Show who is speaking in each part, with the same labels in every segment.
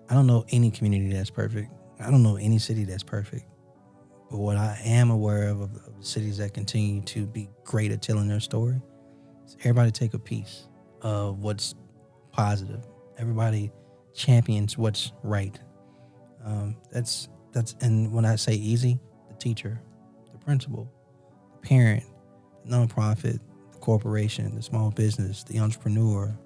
Speaker 1: I don't know any community that's perfect. I don't know any city that's perfect. But what I am aware of the cities that continue to be great at telling their story is everybody take a piece of what's positive. Everybody champions what's right. That's and when I say easy, the teacher, the principal, the parent, the nonprofit, the corporation, the small business, the entrepreneur,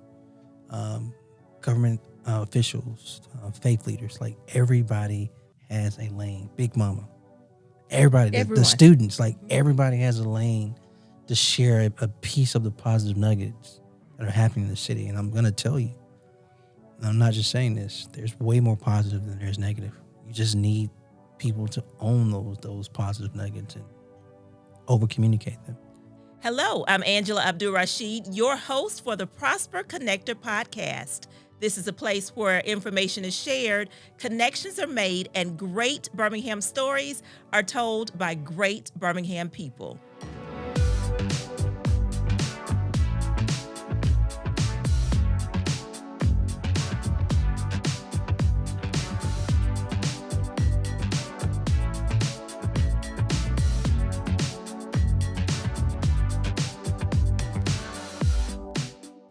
Speaker 1: government officials, faith leaders, like everybody has a lane. Big mama, everybody, the students, like everybody has a lane to share a piece of the positive nuggets that are happening in the city. And I'm gonna tell you, and I'm not just saying this, there's way more positive than there's negative. You just need people to own those positive nuggets and over communicate them.
Speaker 2: Hello, I'm Angela Abdul-Rashid, your host for the Prosper Connector podcast. This is a place where information is shared, connections are made, and great Birmingham stories are told by great Birmingham people.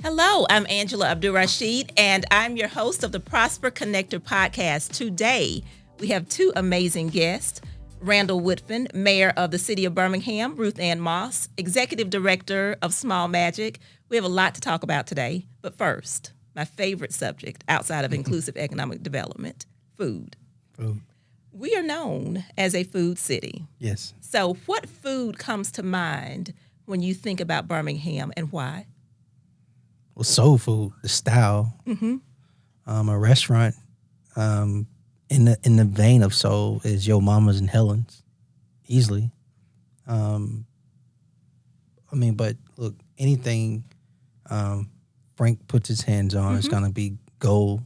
Speaker 2: Hello, I'm Angela Abdul-Rashid, and I'm your host of the Prosper Connector podcast. Today, we have two amazing guests, Randall Woodfin, Mayor of the City of Birmingham, Ruth Moss, Executive Director of Small Magic. We have a lot to talk about today, but first, my favorite subject outside of inclusive economic development, food.
Speaker 1: Food.
Speaker 2: We are known as a food city.
Speaker 1: Yes.
Speaker 2: So what food comes to mind when you think about Birmingham and why?
Speaker 1: Well, soul food, the style, a restaurant in the vein of soul is Yo Mama's and Helen's, easily. But look, anything Frank puts his hands on is gonna be gold.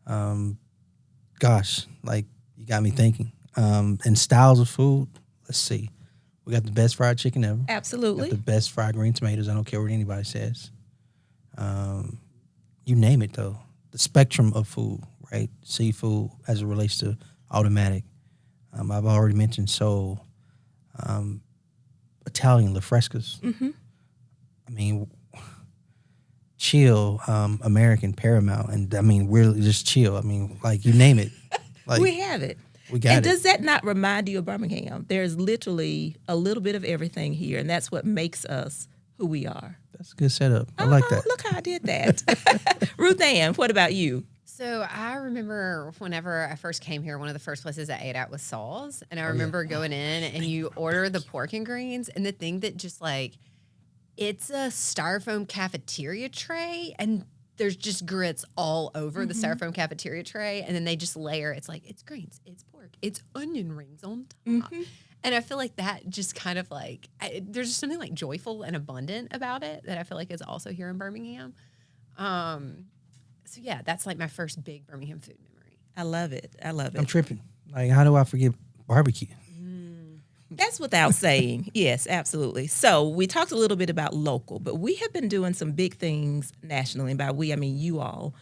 Speaker 1: Gosh, like you got me thinking. And styles of food, let's see, we got the best fried chicken ever.
Speaker 2: Absolutely.
Speaker 1: Got the best fried green tomatoes. I don't care what anybody says. You name it though. The spectrum of food, right? Seafood as it relates to automatic. I've already mentioned soul. Italian, La Frescas. Chill, American, Paramount. And really just chill. Like you name it. Like
Speaker 2: we have it.
Speaker 1: We got it.
Speaker 2: And does that not remind you of Birmingham? There's literally a little bit of everything here, and that's what makes us who we are.
Speaker 1: That's a good setup. I like that.
Speaker 2: Look how I did that. Ruth Ann, what about you?
Speaker 3: So I remember whenever I first came here, one of the first places I ate at was Saul's. And I remember going in and you order the pork and greens. And the thing that just like, it's a styrofoam cafeteria tray. And there's just grits all over the styrofoam cafeteria tray. And then they just layer, it's like, it's greens, it's pork, it's onion rings on top. And I feel like that just kind of like, there's just something like joyful and abundant about it that I feel like is also here in Birmingham. So yeah, that's like my first big Birmingham food memory.
Speaker 2: I love it.
Speaker 1: I'm tripping. Like, how do I forget barbecue?
Speaker 2: That's without saying. Yes, absolutely. So we talked a little bit about local, but we have been doing some big things nationally. And by we, I mean you all.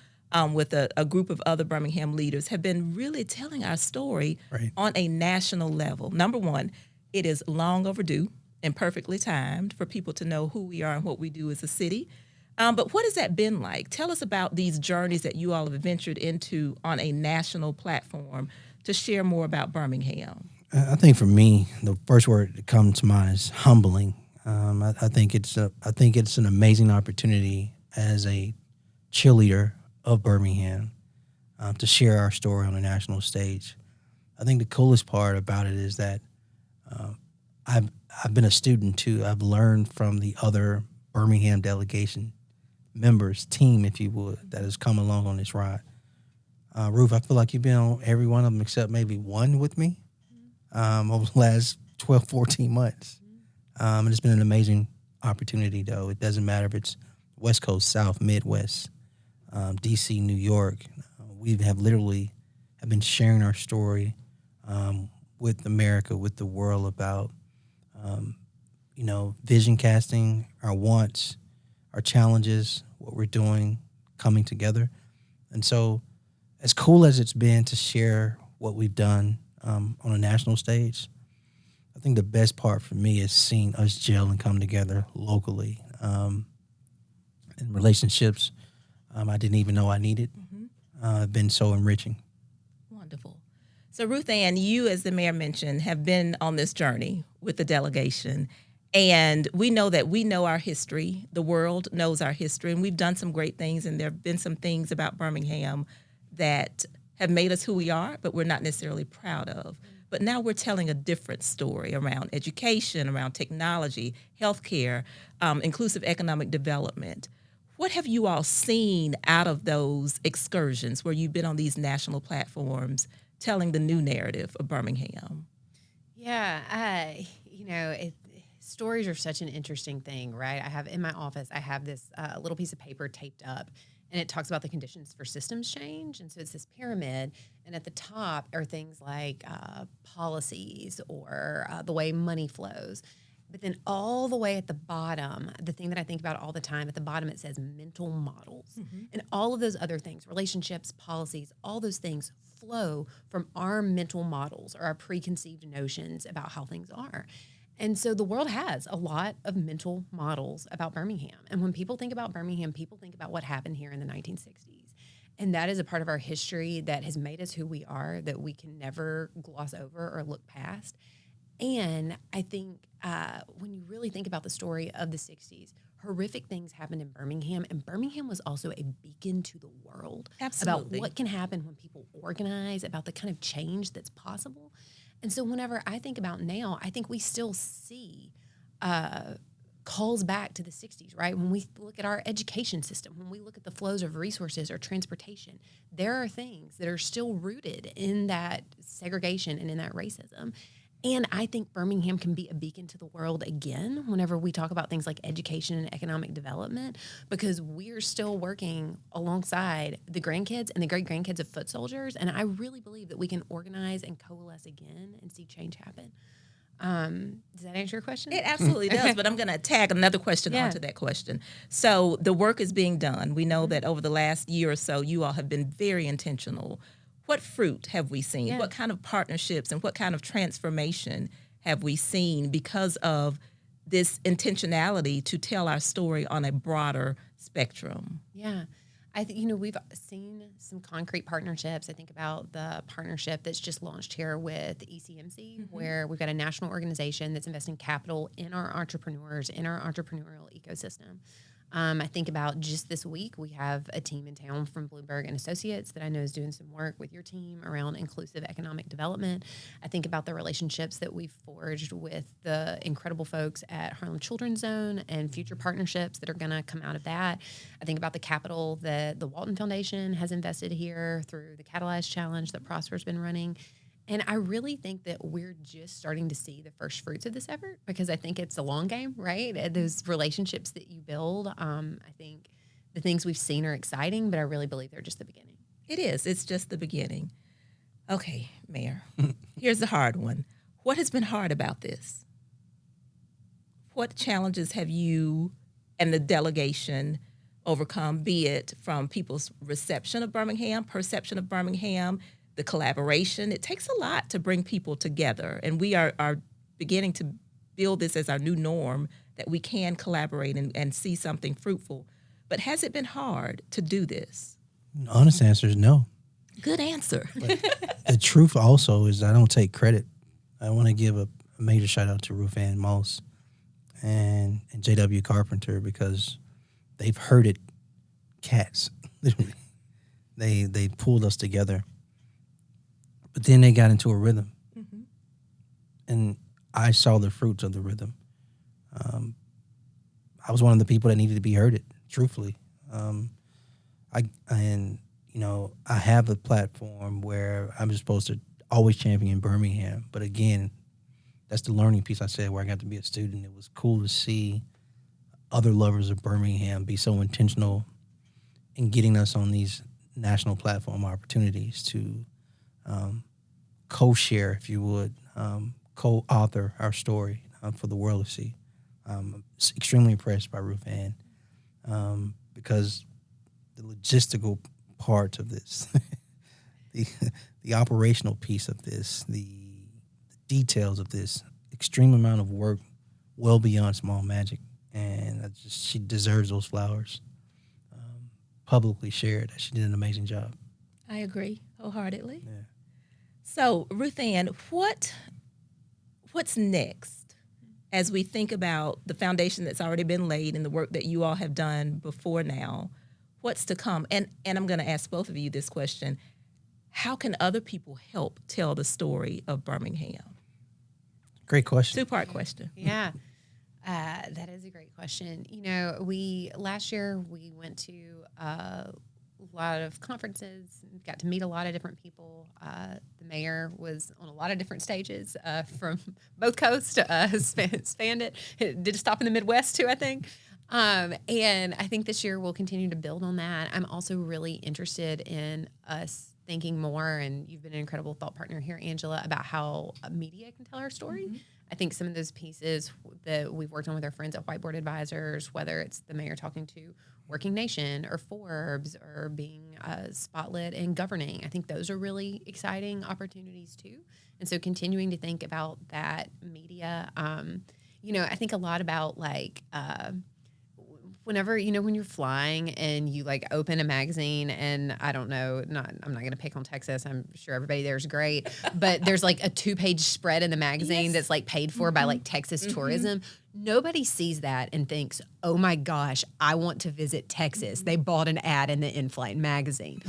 Speaker 2: With a group of other Birmingham leaders, have been really telling our story on a national level. Number one, it is long overdue and perfectly timed for people to know who we are and what we do as a city. But what has that been like? Tell us about these journeys that you all have ventured into on a national platform to share more about Birmingham.
Speaker 1: I think for me, the first word that comes to mind is humbling. I think it's an amazing opportunity as a cheerleader of Birmingham to share our story on a national stage. I think the coolest part about it is that I've been a student too. I've learned from the other Birmingham delegation members, team, if you would, that has come along on this ride. Ruth, I feel like you've been on every one of them except maybe one with me over the last 12, 14 months. And it's been an amazing opportunity, though. It doesn't matter if it's West Coast, South, Midwest, D.C., New York. We have literally been sharing our story with America, with the world about, vision casting, our wants, our challenges, what we're doing, coming together. And so as cool as it's been to share what we've done on a national stage, I think the best part for me is seeing us gel and come together locally in relationships I didn't even know I needed. Have been so enriching.
Speaker 2: Wonderful. So, Ruth Ann, you, as the mayor mentioned, have been on this journey with the delegation. And we know that we know our history. The world knows our history. And we've done some great things. And there have been some things about Birmingham that have made us who we are, but we're not necessarily proud of. But now we're telling a different story around education, around technology, healthcare, inclusive economic development. What have you all seen out of those excursions where you've been on these national platforms telling the new narrative of Birmingham?
Speaker 3: Yeah, stories are such an interesting thing, right? I have in my office, I have this little piece of paper taped up, and it talks about the conditions for systems change. And so it's this pyramid, and at the top are things like policies or the way money flows. But then all the way at the bottom, the thing that I think about all the time, at the bottom it says mental models. And all of those other things, relationships, policies, all those things flow from our mental models or our preconceived notions about how things are. And so the world has a lot of mental models about Birmingham. And when people think about Birmingham, people think about what happened here in the 1960s. And that is a part of our history that has made us who we are, that we can never gloss over or look past. And I think when you really think about the story of the 60s, horrific things happened in Birmingham, and Birmingham was also a beacon to the world.
Speaker 2: Absolutely.
Speaker 3: About what can happen when people organize, about the kind of change that's possible. And so whenever I think about now, I think we still see calls back to the 60s, right? When we look at our education system, when we look at the flows of resources or transportation, there are things that are still rooted in that segregation and in that racism. And I think Birmingham can be a beacon to the world again whenever we talk about things like education and economic development, because we're still working alongside the grandkids and the great-grandkids of foot soldiers. And I really believe that we can organize and coalesce again and see change happen. Does that answer your question?
Speaker 2: It absolutely does, but I'm going to tag another question onto that question. So the work is being done. We know that over the last year or so, you all have been very intentional. What fruit have we seen?
Speaker 3: Yeah.
Speaker 2: What kind of partnerships and what kind of transformation have we seen because of this intentionality to tell our story on a broader spectrum?
Speaker 3: Yeah. I think, we've seen some concrete partnerships. I think about the partnership that's just launched here with ECMC, where we've got a national organization that's investing capital in our entrepreneurs, in our entrepreneurial ecosystem. I think about just this week, we have a team in town from Bloomberg and Associates that I know is doing some work with your team around inclusive economic development. I think about the relationships that we've forged with the incredible folks at Harlem Children's Zone and future partnerships that are going to come out of that. I think about the capital that the Walton Foundation has invested here through the Catalyze Challenge that Prosper's been running. And I really think that we're just starting to see the first fruits of this effort, because I think it's a long game, right? Those relationships that you build, I think the things we've seen are exciting, but I really believe they're just the beginning.
Speaker 2: It is. It's just the beginning. Okay, Mayor, here's the hard one. What has been hard about this? What challenges have you and the delegation overcome, be it from people's reception of Birmingham, perception of Birmingham, the collaboration? It takes a lot to bring people together, and we are beginning to build this as our new norm, that we can collaborate and see something fruitful. But has it been hard to do this?
Speaker 1: The honest answer is no.
Speaker 2: Good answer.
Speaker 1: The truth also is I don't take credit. I want to give a major shout out to Ruth Ann Moss and J.W. Carpenter, because they've herded cats. They pulled us together. But then they got into a rhythm, and I saw the fruits of the rhythm. I was one of the people that needed to be herded, truthfully. I have a platform where I'm supposed to always champion Birmingham, but again, that's the learning piece I said, where I got to be a student. It was cool to see other lovers of Birmingham be so intentional in getting us on these national platform opportunities to co-share, if you would, co-author our story for the world to see. I'm extremely impressed by Ruth Ann because the logistical part of this, the the operational piece of this, the details of this, extreme amount of work, well beyond small magic, and she deserves those flowers. Publicly shared that she did an amazing job.
Speaker 2: I agree wholeheartedly.
Speaker 1: Yeah.
Speaker 2: So, Ruth Ann, what's next as we think about the foundation that's already been laid and the work that you all have done before now? What's to come? And I'm going to ask both of you this question. How can other people help tell the story of Birmingham?
Speaker 1: Great question.
Speaker 2: Two-part question.
Speaker 3: Yeah. That is a great question. Last year we went to a lot of conferences, got to meet a lot of different people. The mayor was on a lot of different stages from both coasts, spanned it. Did a stop in the Midwest too, I think. And I think this year we'll continue to build on that. I'm also really interested in us thinking more, and you've been an incredible thought partner here, Angela, about how media can tell our story. Mm-hmm. I think some of those pieces that we've worked on with our friends at Whiteboard Advisors, whether it's the mayor talking to Working Nation or Forbes or being spotlit and governing, I think those are really exciting opportunities too. And so continuing to think about that media, I think a lot about whenever, when you're flying and you open a magazine and I don't know, I'm not going to pick on Texas. I'm sure everybody there's great, but there's a 2-page spread in the magazine that's paid for by Texas tourism. Nobody sees that and thinks, oh my gosh, I want to visit Texas. They bought an ad in the in-flight magazine.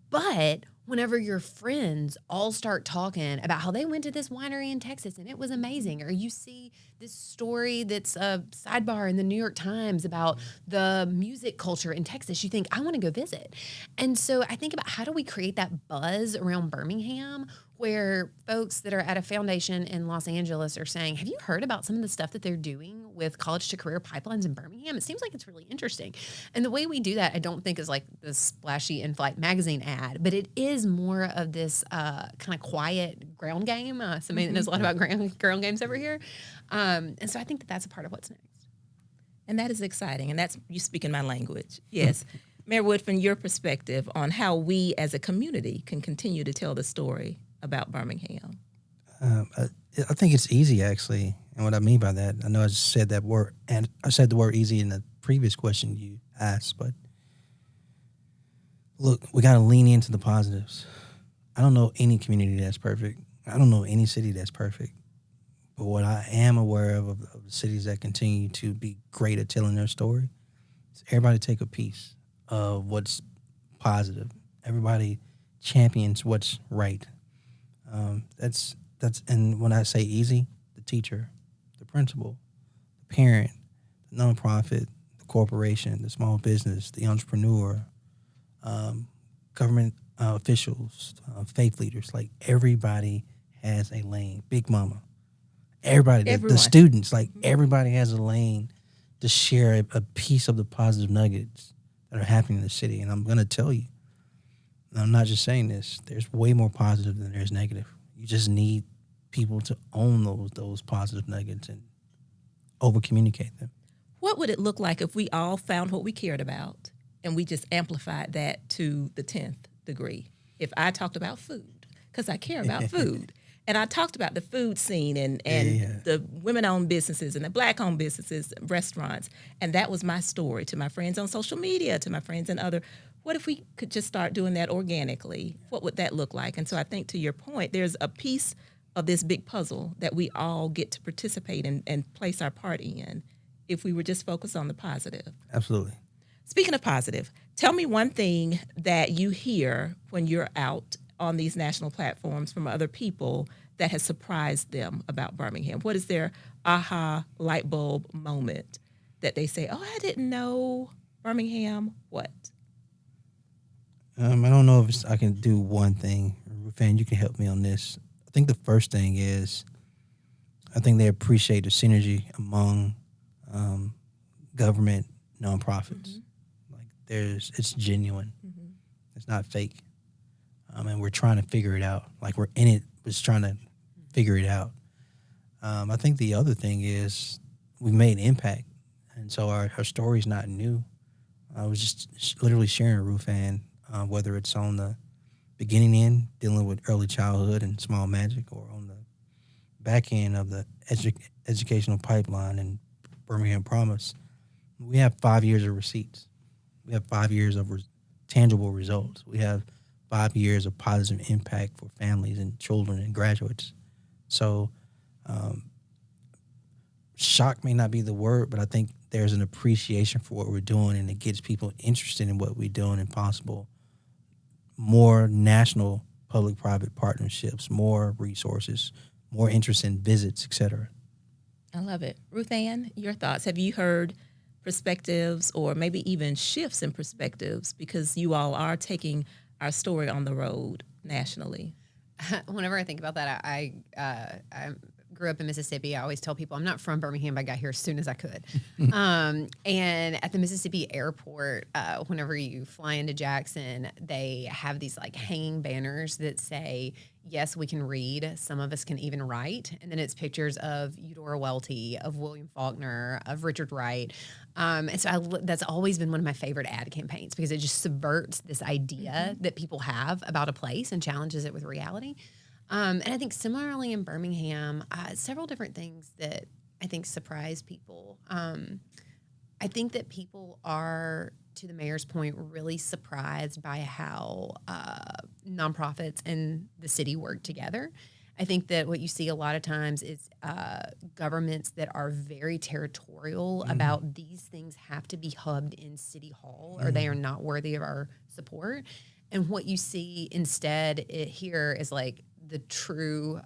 Speaker 3: But whenever your friends all start talking about how they went to this winery in Texas and it was amazing, or you see this story that's a sidebar in the New York Times about the music culture in Texas, you think, I want to go visit. And so I think about how do we create that buzz around Birmingham where folks that are at a foundation in Los Angeles are saying, have you heard about some of the stuff that they're doing with college to career pipelines in Birmingham? It seems like it's really interesting. And the way we do that, I don't think is this splashy in-flight magazine ad, but it is more of this kind of quiet ground game. Somebody that knows a lot about ground games over here. And so I think that's a part of what's next.
Speaker 2: And that is exciting. And that's you speaking my language. Yes. Mayor Woodfin, your perspective on how we as a community can continue to tell the story about Birmingham.
Speaker 1: I think it's easy, actually. And what I mean by that, I know I just said that word, and I said the word easy in the previous question you asked, but look, we got to lean into the positives. I don't know any community that's perfect. I don't know any city that's perfect. But what I am aware of the cities that continue to be great at telling their story is everybody take a piece of what's positive. Everybody champions what's right. That's and when I say easy, the teacher, the principal, the parent, the nonprofit, the corporation, the small business, the entrepreneur, government officials, faith leaders, everybody has a lane. Big mama, everybody, the students, everybody has a lane to share a piece of the positive nuggets that are happening in the city. And I'm going to tell you, and I'm not just saying this, there's way more positive than there's negative. You just need people to own those positive nuggets and over-communicate them.
Speaker 2: What would it look like if we all found what we cared about and we just amplified that to the 10th degree? If I talked about food, because I care about food, and I talked about the food scene and the women-owned businesses and the black-owned businesses, restaurants, and that was my story to my friends on social media, to my friends and other. What if we could just start doing that organically? What would that look like? And so I think to your point, there's a piece of this big puzzle that we all get to participate in and place our part in if we were just focused on the positive.
Speaker 1: Absolutely.
Speaker 2: Speaking of positive, tell me one thing that you hear when you're out on these national platforms from other people that has surprised them about Birmingham. What is their aha light bulb moment that they say, oh, I didn't know Birmingham? What?
Speaker 1: I don't know if I can do one thing. Fan, you can help me on this. I think the first thing is I think they appreciate the synergy among government nonprofits. It's genuine. It's not fake. And we're trying to figure it out. We're in it, just trying to figure it out. I think the other thing is we've made impact. And so our story's not new. I was just literally sharing Ruth, and whether it's on the beginning end, dealing with early childhood and small magic, or on the back end of the educational pipeline and Birmingham Promise, we have 5 years of receipts. We have 5 years of tangible results. We have 5 years of positive impact for families and children and graduates. So, shock may not be the word, but I think there's an appreciation for what we're doing, and it gets people interested in what we're doing and possible. More national public-private partnerships, more resources, more interest in visits, et cetera.
Speaker 2: I love it. Ruth Ann, your thoughts. Have you heard perspectives or maybe even shifts in perspectives because you all are taking our story on the road nationally?
Speaker 3: Whenever I think about that, I grew up in Mississippi. I always tell people I'm not from Birmingham, but I got here as soon as I could. And at the Mississippi airport, whenever you fly into Jackson, they have these like hanging banners that say, yes, we can read. Some of us can even write. And then it's pictures of Eudora Welty, of William Faulkner, of Richard Wright. And so that's always been one of my favorite ad campaigns because it just subverts this idea that people have about a place and challenges it with reality. And I think similarly in Birmingham, several different things that I think surprise people. I think that people are, to the mayor's point, really surprised by how nonprofits and the city work together. I think that what you see a lot of times is governments that are very territorial about these things have to be hubbed in City Hall or they are not worthy of our support. And what you see instead here is like the true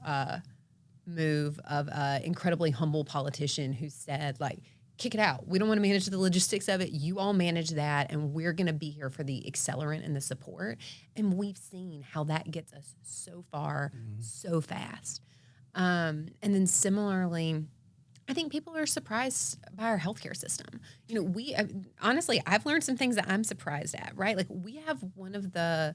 Speaker 3: move of an incredibly humble politician who said, like, kick it out. We don't want to manage the logistics of it. You all manage that, and we're going to be here for the accelerant and the support. And we've seen how that gets us so far so fast. And then similarly, I think people are surprised by our healthcare system. You know, honestly, I've learned some things that I'm surprised at, right? Like, we have one of the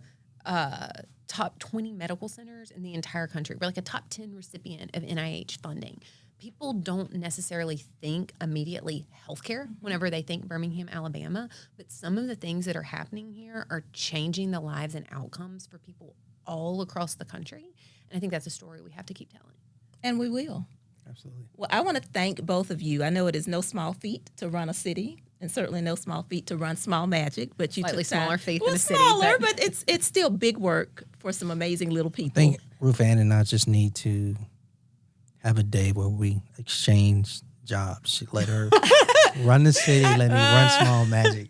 Speaker 3: top 20 medical centers in the entire country. We're like a top 10 recipient of NIH funding. People don't necessarily think immediately healthcare whenever they think Birmingham, Alabama, but some of the things that are happening here are changing the lives and outcomes for people all across the country. And I think that's a story we have to keep telling.
Speaker 2: And we will.
Speaker 1: Absolutely.
Speaker 2: Well, I want to thank both of you. I know it is no small feat to run a city, and certainly no small feat to run Small Magic. But you
Speaker 3: Slightly
Speaker 2: took time.
Speaker 3: smaller feat
Speaker 2: Well,
Speaker 3: than a city.
Speaker 2: smaller, but it's still big work for some amazing little people.
Speaker 1: I think Ruth Ann and I just need to have a day where we exchange jobs. Let her run the city, let me run Small Magic.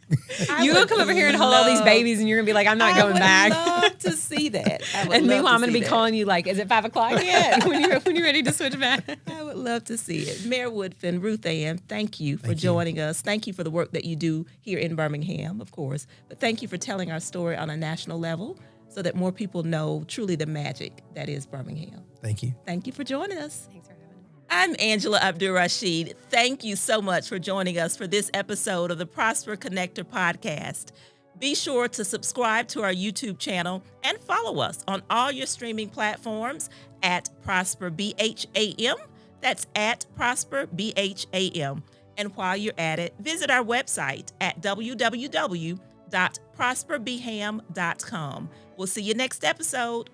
Speaker 3: You will come over here and hold all these babies, and you're going to be like, I'm not going back.
Speaker 2: I would love to see that.
Speaker 3: And meanwhile, I'm going to be calling you like, is it 5 o'clock yet? when you're ready to switch back.
Speaker 2: I would love to see it. Mayor Woodfin, Ruth Ann, thank you for joining us. Thank you for the work that you do here in Birmingham, of course. But thank you for telling our story on a national level so that more people know truly the magic that is Birmingham.
Speaker 1: Thank you.
Speaker 2: Thank you for joining us.
Speaker 3: Thanks for having me.
Speaker 2: I'm Angela Abdur-Rashid. Thank you so much for joining us for this episode of the Prosper Connector podcast. Be sure to subscribe to our YouTube channel and follow us on all your streaming platforms at Prosper BHAM. That's at Prosper BHAM. And while you're at it, visit our website at www.prosperbham.com. We'll see you next episode.